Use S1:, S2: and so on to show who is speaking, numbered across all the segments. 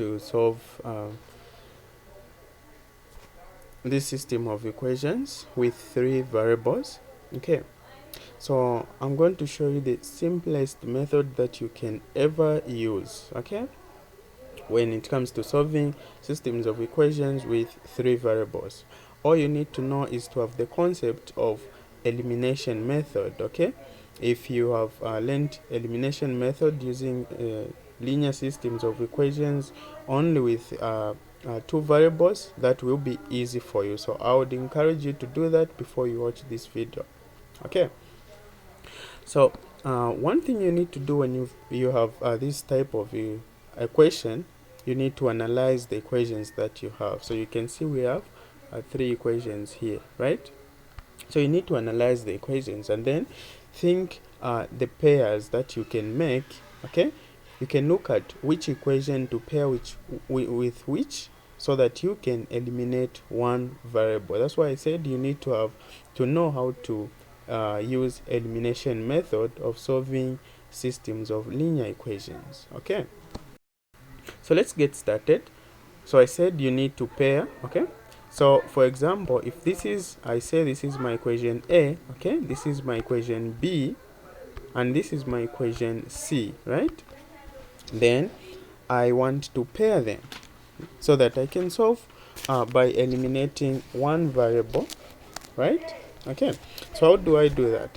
S1: to solve this system of equations with 3 variables. Okay, so I'm going to show you the simplest method that you can ever use, okay, when it comes to solving systems of equations with 3 variables. All you need to know is to have the concept of elimination method, okay. If you have learned elimination method using linear systems of equations only with 2 variables, that will be easy for you. So I would encourage you to do that before you watch this video, okay. So one thing you need to do when you have this type of equation, you need to analyze the equations that you have. So you can see we have 3 equations here, right? So you need to analyze the equations and then think the pairs that you can make, okay. You can look at which equation to pair with which, so that you can eliminate one variable. That's why I said you need to have to know how to use elimination method of solving systems of linear equations, okay. So let's get started. So I said you need to pair, okay. So for example, if this is, I say this is my equation A, okay, this is my equation B, and this is my equation C, right? Then I want to pair them so that I can solve by eliminating one variable, right? Okay, so how do I do that?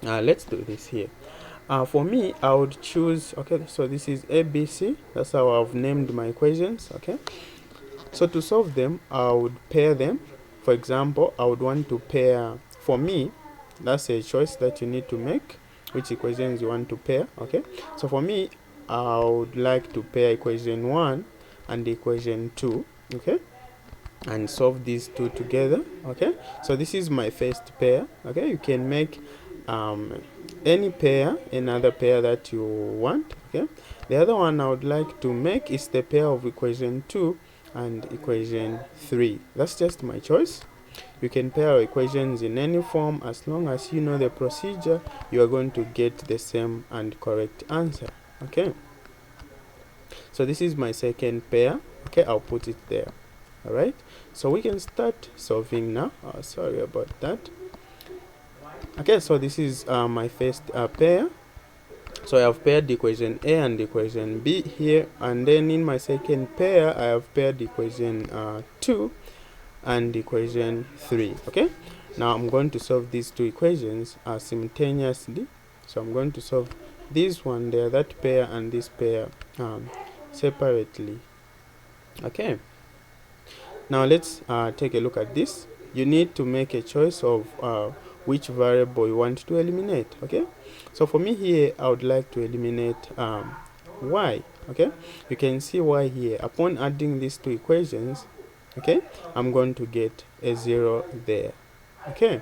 S1: Let's do this here. For me, I would choose, okay, so this is ABC, that's how I've named my equations, okay. So to solve them, I would pair them. For example, I would want to pair, for me, that's a choice that you need to make, which equations you want to pair, okay. So for me, I would like to pair equation 1 and equation 2, okay, and solve these two together, okay. So this is my first pair, okay. You can make any pair, another pair that you want, okay. The other one I would like to make is the pair of equation 2 and equation 3. That's just my choice. You can pair equations in any form. As long as you know the procedure, you are going to get the same and correct answer, okay. So this is my second pair, okay. I'll put it there. All right, so we can start solving now. Sorry about that. Okay, so this is my first pair. So I have paired equation A and equation B here, and then in my second pair I have paired equation 2 and equation 3, okay. Now I'm going to solve these two equations simultaneously. So I'm going to solve this one there, that pair, and this pair separately, okay. Now let's take a look at this. You need to make a choice of which variable you want to eliminate, okay. So for me here, I would like to eliminate y, okay. You can see y here. Upon adding these two equations, okay, I'm going to get a 0 there, okay.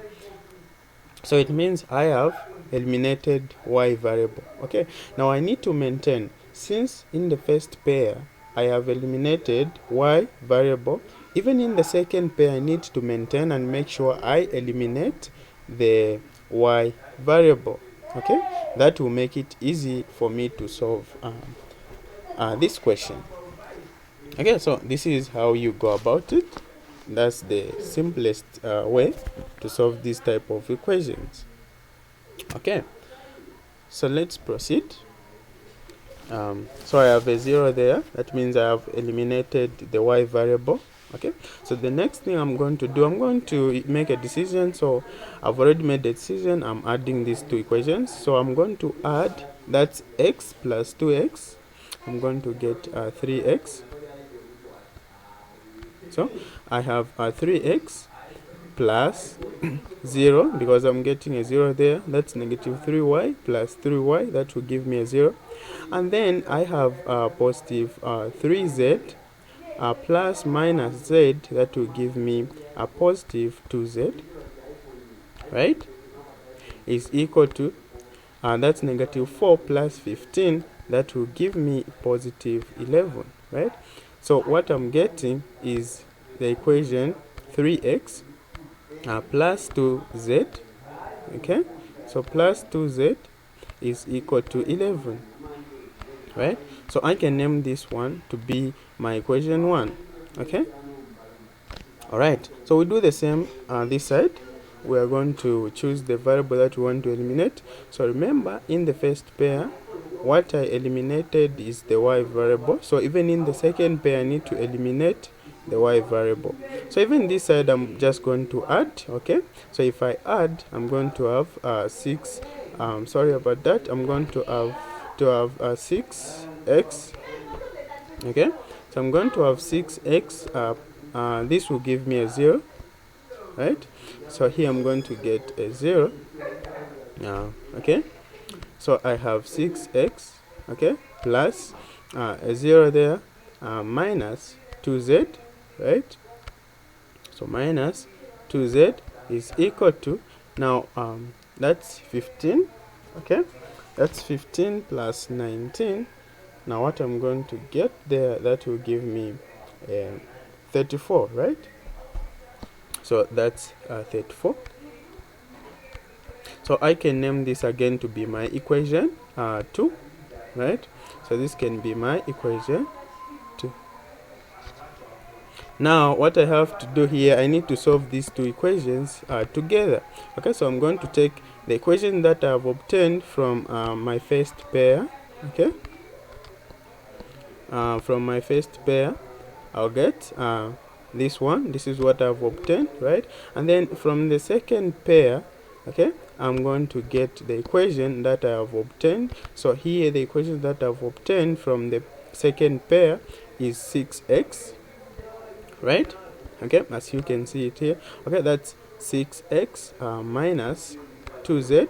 S1: So it means I have eliminated y variable, okay. Now I need to maintain, since in the first pair I have eliminated y variable, even in the second pair I need to maintain and make sure I eliminate the y variable, okay. That will make it easy for me to solve this question, okay. So this is how you go about it. That's the simplest way to solve this type of equations, okay. So let's proceed. So I have a 0 there. That means I have eliminated the y variable, okay. So the next thing I'm going to do, I'm going to make a decision. So I've already made a decision. I'm adding these two equations. So I'm going to add, that's x plus 2x. I'm going to get 3x. So I have 3x plus 0, because I'm getting a 0 there. That's negative 3y plus 3y. That will give me a 0. And then I have positive 3z plus minus z. That will give me a positive 2z, right, is equal to that's negative 4 plus 15. That will give me positive 11, right. So what I'm getting is the equation 3x plus 2z, okay. So plus 2z is equal to 11, right? So I can name this one to be my equation 1. Okay, all right, so we do the same this side. We are going to choose the variable that we want to eliminate. So remember, in the first pair, what I eliminated is the y variable. So even in the second pair, I need to eliminate the y variable. So even this side, I'm just going to add. Okay, so if I add, I'm going to have 6. Sorry about that. I'm going to have 6x. Okay, so I'm going to have 6x. This will give me a 0, right? So here I'm going to get a 0. Okay, so I have 6x, okay, plus a 0 there, minus 2z, right? So minus 2z is equal to, now that's 15. Okay, that's 15 plus 19. Now what I'm going to get there, that will give me 34, right? So that's 34. So I can name this again to be my equation 2, right? So this can be my equation 2. Now what I have to do here, I need to solve these two equations together. Okay, so I'm going to take the equation that I've obtained from my first pair. Okay, from my first pair, I'll get this one. This is what I've obtained, right? And then from the second pair, okay, I'm going to get the equation that I have obtained. So here the equation that I've obtained from the second pair is 6x, right? Okay, as you can see it here. Okay, that's 6x minus 2z,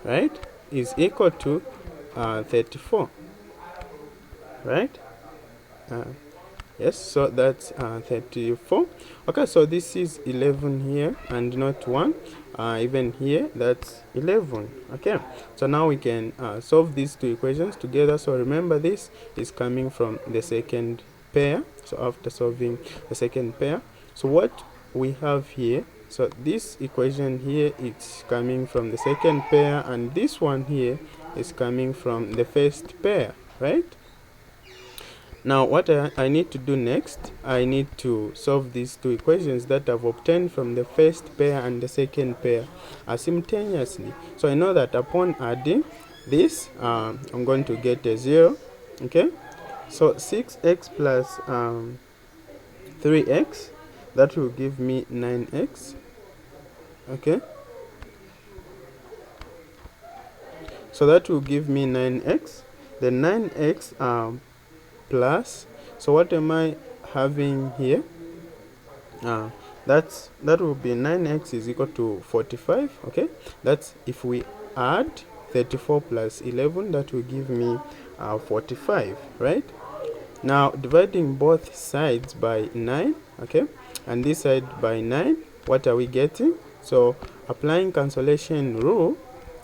S1: right, is equal to 34, right? Yes, so that's 34. Okay, so this is 11 here and not 1. Even here, that's 11. Okay, so now we can solve these two equations together. So remember, this is coming from the second pair. So after solving the second pair, so what we have here, so this equation here is coming from the second pair, and this one here is coming from the first pair, right? Now what I need to do next, I need to solve these two equations that I've obtained from the first pair and the second pair simultaneously. So I know that upon adding this, I'm going to get a 0. Okay, so 6x plus 3x, that will give me 9x. Okay, so that will give me 9x. The 9x plus, so what am I having here? That will be 9x is equal to 45. Okay, that's if we add 34 plus 11, that will give me 45, right? Now dividing both sides by 9, okay, and this side by 9, what are we getting? So applying cancellation rule,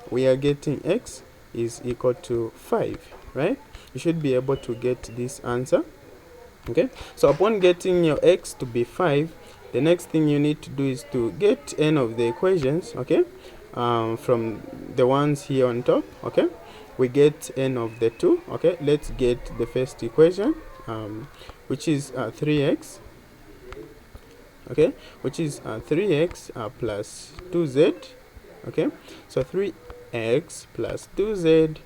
S1: we are getting x is equal to 5, right? You should be able to get this answer. Okay, so upon getting your x to be 5, the next thing you need to do is to get n of the equations. Okay, from the ones here on top. Okay, we get n of the 2. Okay, let's get the first equation, which is 3x. Okay, which is 3x plus 2z. Okay, so 3x plus 2z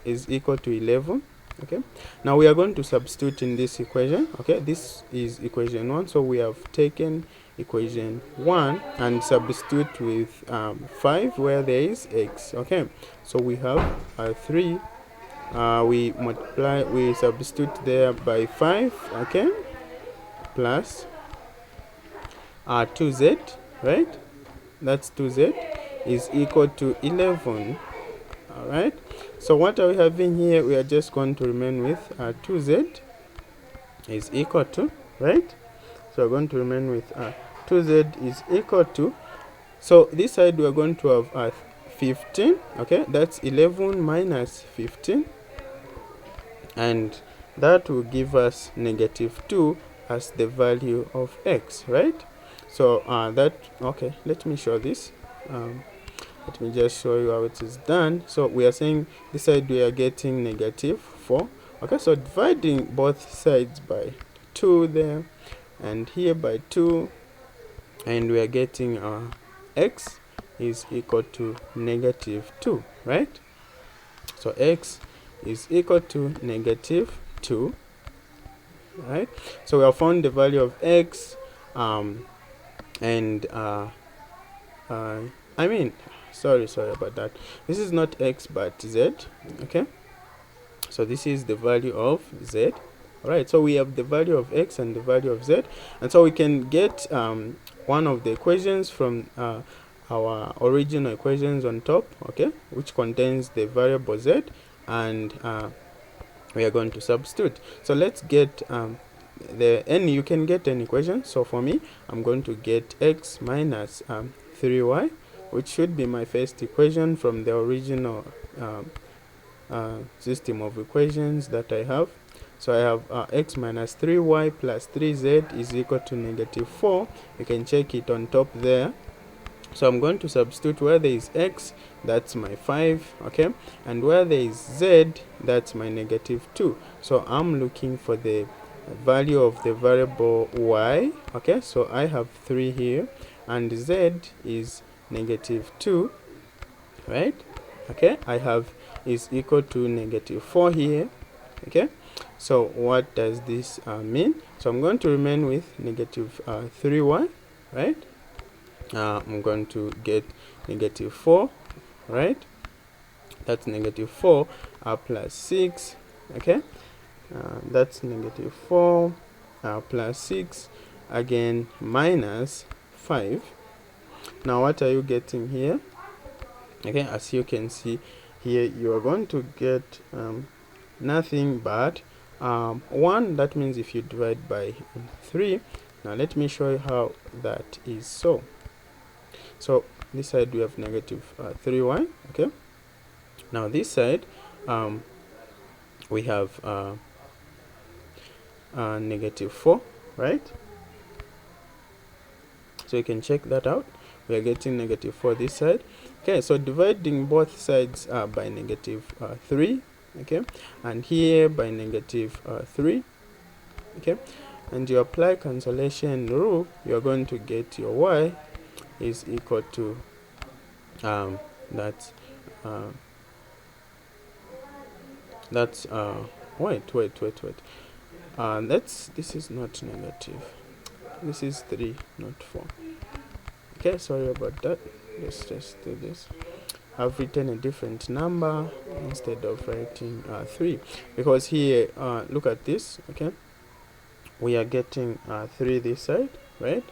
S1: is equal to 11. Okay, now we are going to substitute in this equation. Okay, this is equation 1, so we have taken equation 1 and substitute with 5 where there is x. Okay, so we have 3, we multiply, we substitute there by 5. Okay, plus 2z, right? That's 2z is equal to 11. All right, so what are we having here? We are just going to remain with 2z is equal to, right? So we're going to remain with 2z is equal to, so this side we are going to have 15. Okay, that's 11 minus 15, and that will give us negative 2 as the value of x, right? So that, okay, let me show this. let me just show you how it is done. So we are saying this side we are getting -4. Okay, so dividing both sides by 2 there, and here by 2, and we are getting x is equal to -2, right? So x is equal to -2, right? So we have found the value of x, and I mean, sorry about that. This is not x but z. Okay, so this is the value of z. All right, so we have the value of x and the value of z, and so we can get one of the equations from our original equations on top, okay, which contains the variable z, and we are going to substitute. So let's get you can get an equation. So for me, I'm going to get x minus 3y, which should be my first equation from the original system of equations that I have. So I have x minus 3y plus 3z is equal to -4. You can check it on top there. So I'm going to substitute where there is x, that's my 5, okay, and where there is z, that's my -2. So I'm looking for the value of the variable y, okay, so I have 3 here, and z is -2, right? Okay, I have is equal to -4 here. Okay, so what does this mean? So I'm going to remain with -3y, right? I'm going to get -4, right? That's -4 plus 6. Okay, that's -4 plus 6, again minus 5. Now what are you getting here? Okay, as you can see here, you are going to get nothing but 1. That means if you divide by 3. Now let me show you how that is. So this side we have -3y. Okay, now this side we have -4, right? So you can check that out. We are getting -4 this side. Okay, so dividing both sides by -3, okay, and here by -3, okay, and you apply cancellation rule, you are going to get your y is equal to this is not negative, this is 3, not 4. Okay, sorry about that. Let's just do this. I've written a different number instead of writing 3, because here look at this. Okay, we are getting 3 this side, right?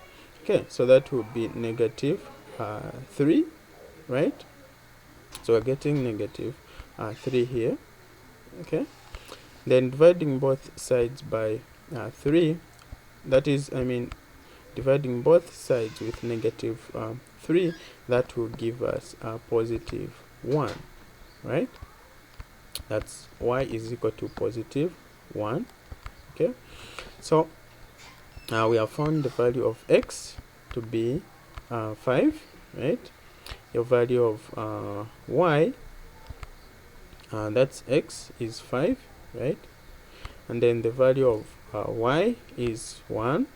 S1: Okay, so that will be -3, right? So we're getting -3 here. Okay, then dividing both sides by 3, that is, I mean, dividing both sides with -3, that will give us a +1, right? That's y is equal to +1. Okay, so we have found the value of x to be 5, right? Your value of y, that's x, is 5, right? And then the value of y is 1,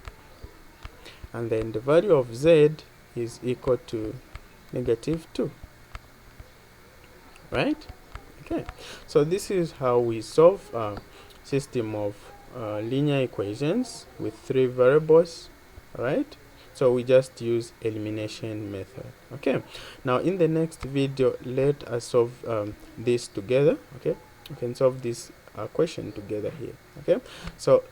S1: and then the value of z is equal to -2, right? Okay, so this is how we solve a system of linear equations with 3 variables, right? So we just use elimination method. Okay, now in the next video, let us solve this together. Okay, we can solve this question together here. Okay, so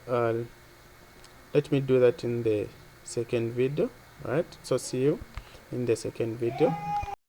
S1: let me do that in the second video. All right, so see you in the second video.